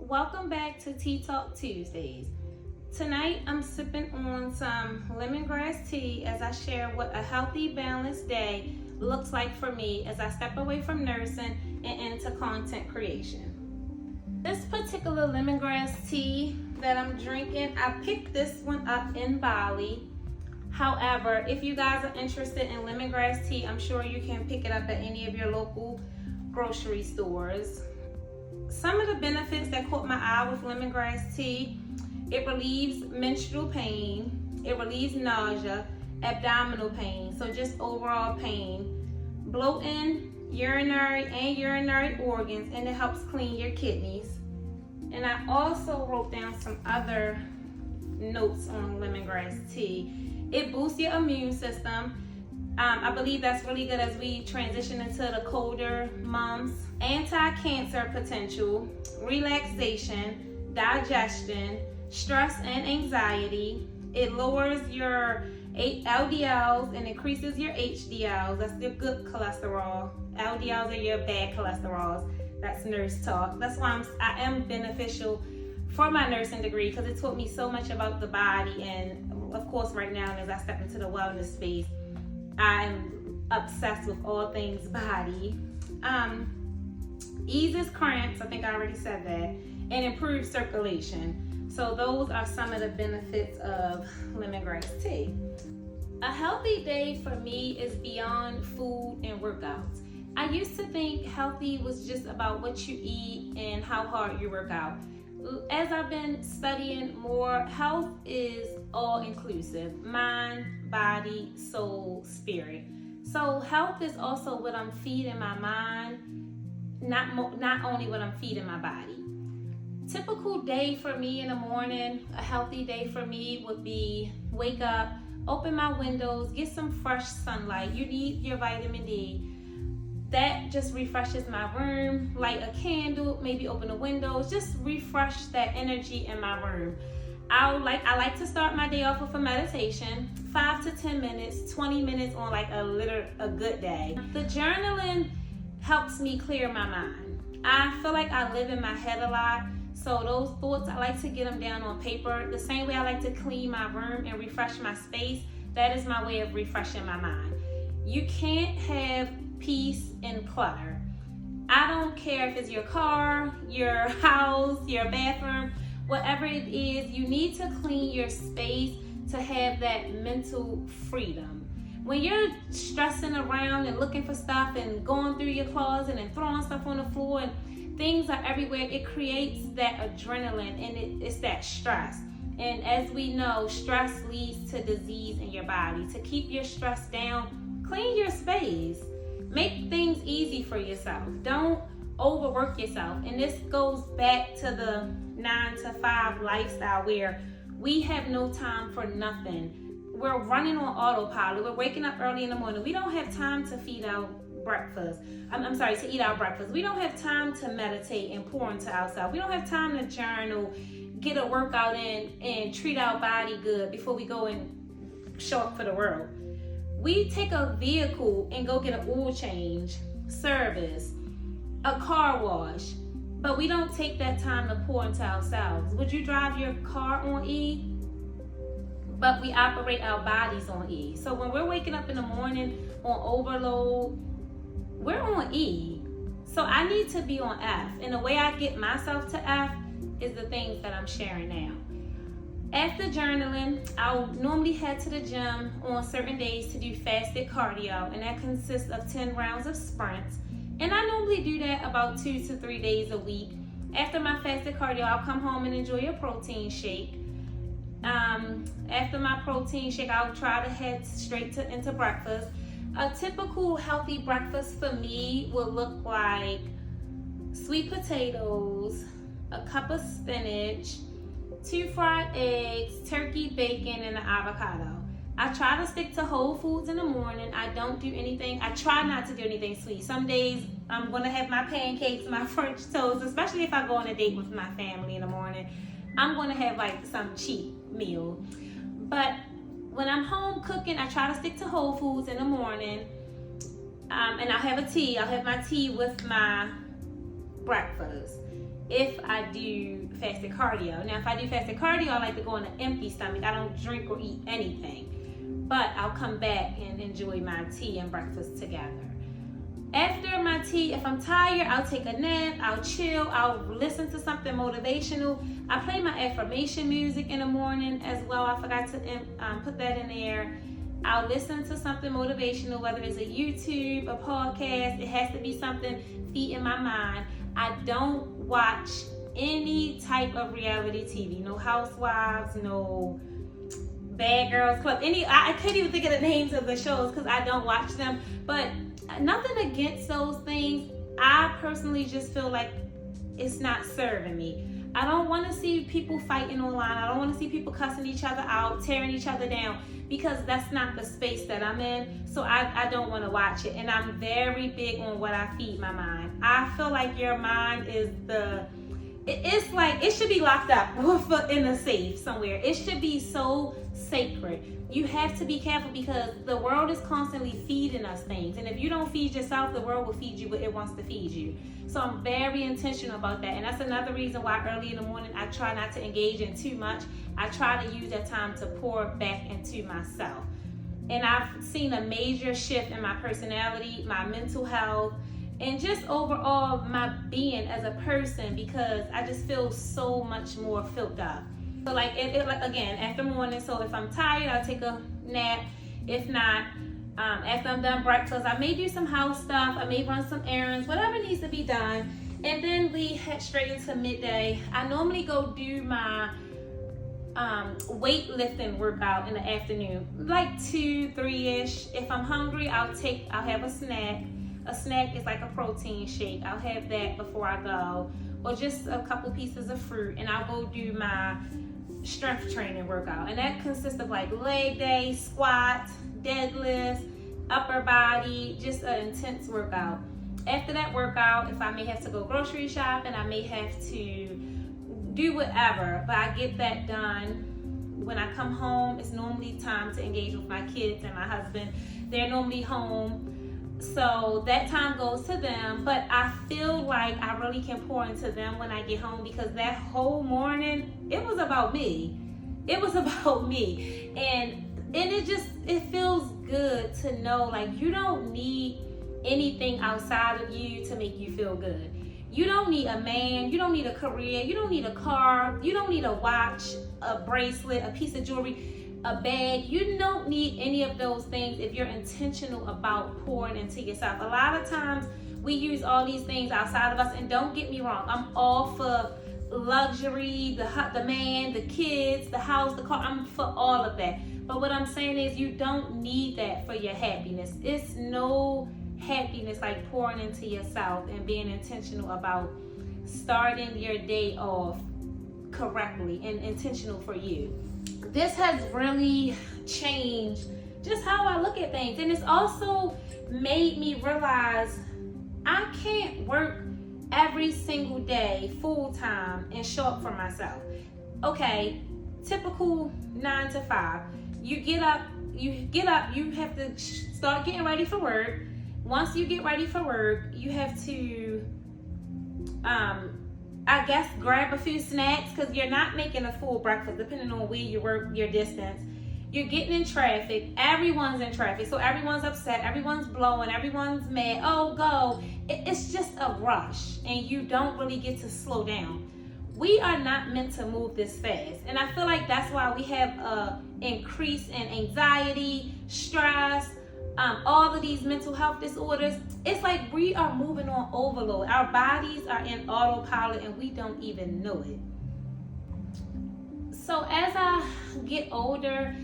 Welcome back to Tea Talk Tuesdays. Tonight I'm sipping on some lemongrass tea as I share what a healthy, balanced day looks like for me as I step away from nursing and into content creation. This particular lemongrass tea that I'm drinking, I picked this one up in Bali. However, if you guys are interested in lemongrass tea, I'm sure you can pick it up at any of your local grocery stores. Some of the benefits that caught my eye with lemongrass tea: it relieves menstrual pain, it relieves nausea, abdominal pain, so just overall pain, bloating, urinary organs, and it helps clean your kidneys. And I also wrote down some other notes on lemongrass tea. It boosts your immune system. I believe that's really good as we transition into the colder months. Anti-cancer potential, relaxation, digestion, stress and anxiety. It lowers your LDLs and increases your HDLs. That's your good cholesterol. LDLs are your bad cholesterols. That's nurse talk. That's why I am beneficial for my nursing degree, because it taught me so much about the body. And of course, right now, as I step into the wellness space, I'm obsessed with all things body. Eases cramps, I think I already said that, and improves circulation. So those are some of the benefits of lemongrass tea. A healthy day for me is beyond food and workouts. I used to think healthy was just about what you eat and how hard you work out. As I've been studying more, health is all inclusive: mind, body, soul, spirit. So health is also what I'm feeding my mind, not only what I'm feeding my body. Typical day for me in the morning, a healthy day for me would be wake up, open my windows, get some fresh sunlight. You need your vitamin D. That just refreshes my room. Light a candle, maybe open the windows, just refresh that energy in my room. I like to start my day off with a meditation, 5 to 10 minutes, 20 minutes on like a good day. The journaling helps me clear my mind. I feel like I live in my head a lot, so those thoughts, I like to get them down on paper. The same way I like to clean my room and refresh my space, that is my way of refreshing my mind. You can't have peace and clutter. I don't care if it's your car, your house, your bathroom, whatever it is, you need to clean your space to have that mental freedom. When you're stressing around and looking for stuff and going through your closet and throwing stuff on the floor and things are everywhere, it creates that adrenaline and it's that stress. And as we know, stress leads to disease in your body. To keep your stress down, clean your space. Make things easy for yourself. Don't overwork yourself. And this goes back to the 9 to 5 lifestyle where we have no time for nothing. We're running on autopilot. We're waking up early in the morning. We don't have time to feed our breakfast. To eat our breakfast. We don't have time to meditate and pour into ourselves. We don't have time to journal, get a workout in, and treat our body good before we go and show up for the world. We take a vehicle and go get an oil change, service, a car wash, but we don't take that time to pour into ourselves. Would you drive your car on E? But we operate our bodies on E. So when we're waking up in the morning on overload, we're on E. So I need to be on F. And the way I get myself to F is the things that I'm sharing now. After journaling, I'll normally head to the gym on certain days to do fasted cardio, and that consists of 10 rounds of sprints. And I normally do that about 2 to 3 days a week. After my fasted cardio, I'll come home and enjoy a protein shake. After my protein shake, I'll try to head straight into breakfast. A typical healthy breakfast for me will look like sweet potatoes, a cup of spinach, 2 fried eggs, turkey, bacon, and an avocado. I try to stick to whole foods in the morning. I try not to do anything sweet. Some days I'm gonna have my pancakes, my French toast, especially if I go on a date with my family in the morning. I'm gonna have like some cheap meal. But when I'm home cooking, I try to stick to whole foods in the morning. And I'll have a tea. I'll have my tea with my breakfast. if I do fasted cardio. Now, if I do fasted cardio, I like to go on an empty stomach. I don't drink or eat anything. But I'll come back and enjoy my tea and breakfast together. After my tea, if I'm tired, I'll take a nap, I'll chill, I'll listen to something motivational. I play my affirmation music in the morning as well. I forgot to put that in there. I'll listen to something motivational, whether it's a YouTube, a podcast. It has to be something feeding my mind. I don't watch any type of reality TV. No Housewives, no Bad Girls Club. I couldn't even think of the names of the shows because I don't watch them. But nothing against those things. I personally just feel like it's not serving me. I don't want to see people fighting online. I don't want to see people cussing each other out, tearing each other down, because that's not the space that I'm in. So I don't want to watch it. And I'm very big on what I feed my mind. I feel like your mind is it's like it should be locked up in a safe somewhere. It should be so sacred. You have to be careful because the world is constantly feeding us things. And if you don't feed yourself, the world will feed you what it wants to feed you. So I'm very intentional about that. And that's another reason why early in the morning, I try not to engage in too much. I try to use that time to pour back into myself. And I've seen a major shift in my personality, my mental health, and just overall my being as a person, because I just feel so much more filled up. So like again, after morning, so if I'm tired, I'll take a nap. If not, after I'm done breakfast, I may do some house stuff. I may run some errands, whatever needs to be done. And then we head straight into midday. I normally go do my weightlifting workout in the afternoon, like 2, 3-ish. If I'm hungry, I'll have a snack. A snack is like a protein shake. I'll have that before I go, or just a couple pieces of fruit, and I'll go do my strength training workout. And that consists of like leg day, squats, deadlifts, upper body, just an intense workout. After that workout, if I may have to go grocery shopping, I may have to do whatever, but I get that done. When I come home, it's normally time to engage with my kids and my husband. They're normally home, so that time goes to them. But I feel like I really can pour into them when I get home, because that whole morning, it was about me. It was about me. And it feels good to know, like, you don't need anything outside of you to make you feel good. You don't need a man, you don't need a career, you don't need a car, you don't need a watch, a bracelet, a piece of jewelry, a bag. You don't need any of those things if you're intentional about pouring into yourself. A lot of times we use all these things outside of us, and don't get me wrong, I'm all for luxury, the man, the kids, the house, the car. I'm for all of that. But what I'm saying is, you don't need that for your happiness. It's no happiness like pouring into yourself and being intentional about starting your day off correctly and intentional for you. This has really changed just how I look at things. And it's also made me realize I can't work every single day full time and show up for myself. Okay, typical 9 to 5. You get up, you have to start getting ready for work. Once you get ready for work, you have to, I guess, grab a few snacks, because you're not making a full breakfast depending on where you work, your distance. You're getting in traffic. Everyone's in traffic. So everyone's upset. Everyone's blowing. Everyone's mad. Oh, go. It's just a rush, and you don't really get to slow down. We are not meant to move this fast. And I feel like that's why we have an increase in anxiety, stress, all of these mental health disorders. It's like we are moving on overload. Our bodies are in autopilot and we don't even know it. So as I get older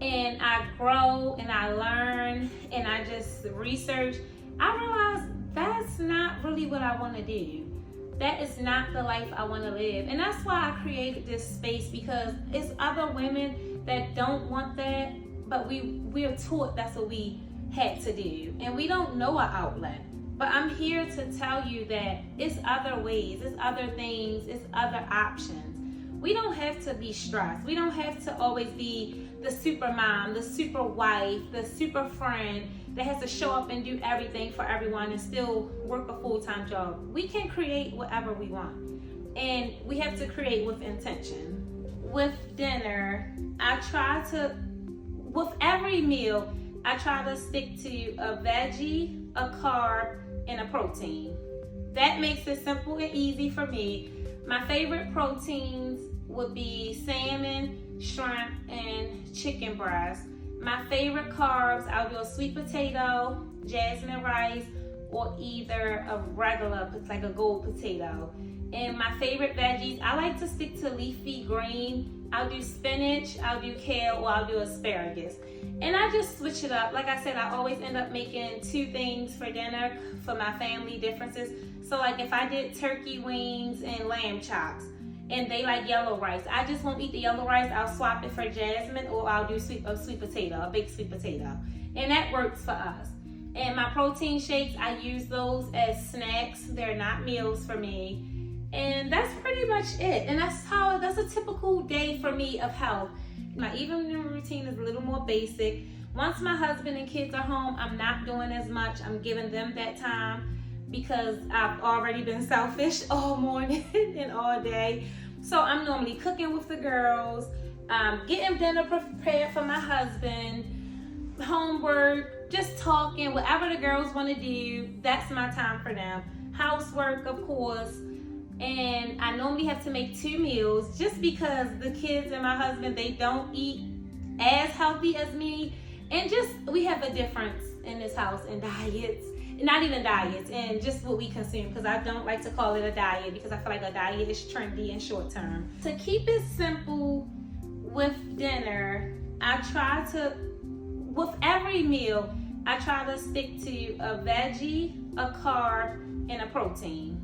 and I grow and I learn and I just research, I realize that's not really what I want to do. That is not the life I want to live. And that's why I created this space, because it's other women that don't want that, but we're taught that's what we had to do, and we don't know an outlet. But I'm here to tell you that it's other ways, it's other things, it's other options. We don't have to be stressed. We don't have to always be the super mom, the super wife, the super friend that has to show up and do everything for everyone and still work a full-time job. We can create whatever we want. and we have to create with intention. With dinner, with every meal, I try to stick to a veggie, a carb, and a protein. That makes it simple and easy for me. My favorite proteins would be salmon, shrimp, and chicken breast. My favorite carbs, I'll do a sweet potato, jasmine rice, or either a regular, like a gold potato. And my favorite veggies, I like to stick to leafy green. I'll do spinach, I'll do kale, or I'll do asparagus. And I just switch it up. Like I said, I always end up making 2 things for dinner for my family differences. So like if I did turkey wings and lamb chops, and they like yellow rice, I just won't eat the yellow rice. I'll swap it for jasmine, or I'll do a sweet potato, a baked sweet potato. And that works for us. And my protein shakes, I use those as snacks. They're not meals for me. And that's pretty much it. And that's a typical day for me of health. My evening routine is a little more basic. Once my husband and kids are home, I'm not doing as much. I'm giving them that time because I've already been selfish all morning and all day. So I'm normally cooking with the girls, getting dinner prepared for my husband, homework, just talking, whatever the girls want to do, that's my time for them. Housework, of course. And I normally have to make 2 meals just because the kids and my husband, they don't eat as healthy as me. And just, we have a difference in this house in diets. Not even diets, and just what we consume, because I don't like to call it a diet because I feel like a diet is trendy and short term. To keep it simple with dinner, with every meal, I try to stick to a veggie, a carb, and a protein.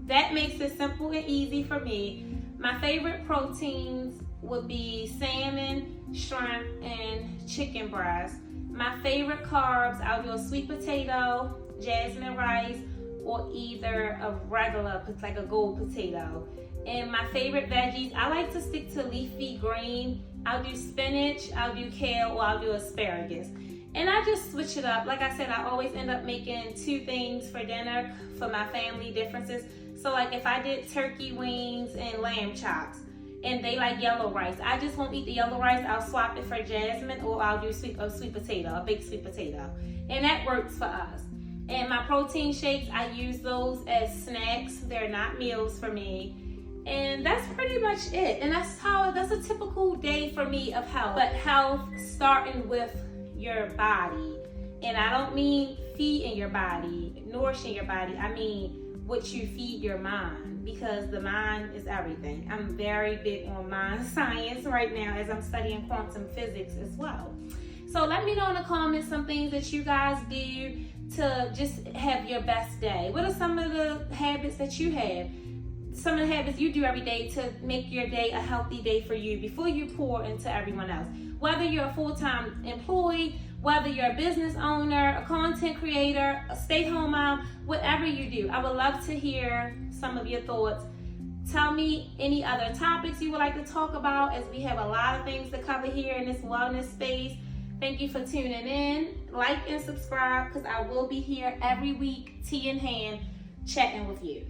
That makes it simple and easy for me. My favorite proteins would be salmon, shrimp, and chicken breast. My favorite carbs, I'll do a sweet potato, jasmine rice, or either a regular, like a gold potato. And my favorite veggies, I like to stick to leafy green. I'll do spinach, I'll do kale, or I'll do asparagus. And I just switch it up. Like I said, I always end up making 2 things for dinner for my family differences. So like if I did turkey wings and lamb chops, and they like yellow rice, I just won't eat the yellow rice. I'll swap it for jasmine, or I'll do a sweet potato, a baked sweet potato. And that works for us. And my protein shakes, I use those as snacks. They're not meals for me. And that's pretty much it. And that's a typical day for me of health. But health starting with your body. And I don't mean feeding your body, nourishing your body. I mean what you feed your mind, because the mind is everything. I'm very big on mind science right now as I'm studying quantum physics as well. So let me know in the comments some things that you guys do to just have your best day. What are some of the habits that you have? Some of the habits you do every day to make your day a healthy day for you before you pour into everyone else. Whether you're a full-time employee, whether you're a business owner, a content creator, a stay-home mom, whatever you do, I would love to hear some of your thoughts. Tell me any other topics you would like to talk about, as we have a lot of things to cover here in this wellness space. Thank you for tuning in. Like and subscribe, because I will be here every week, tea in hand, chatting with you.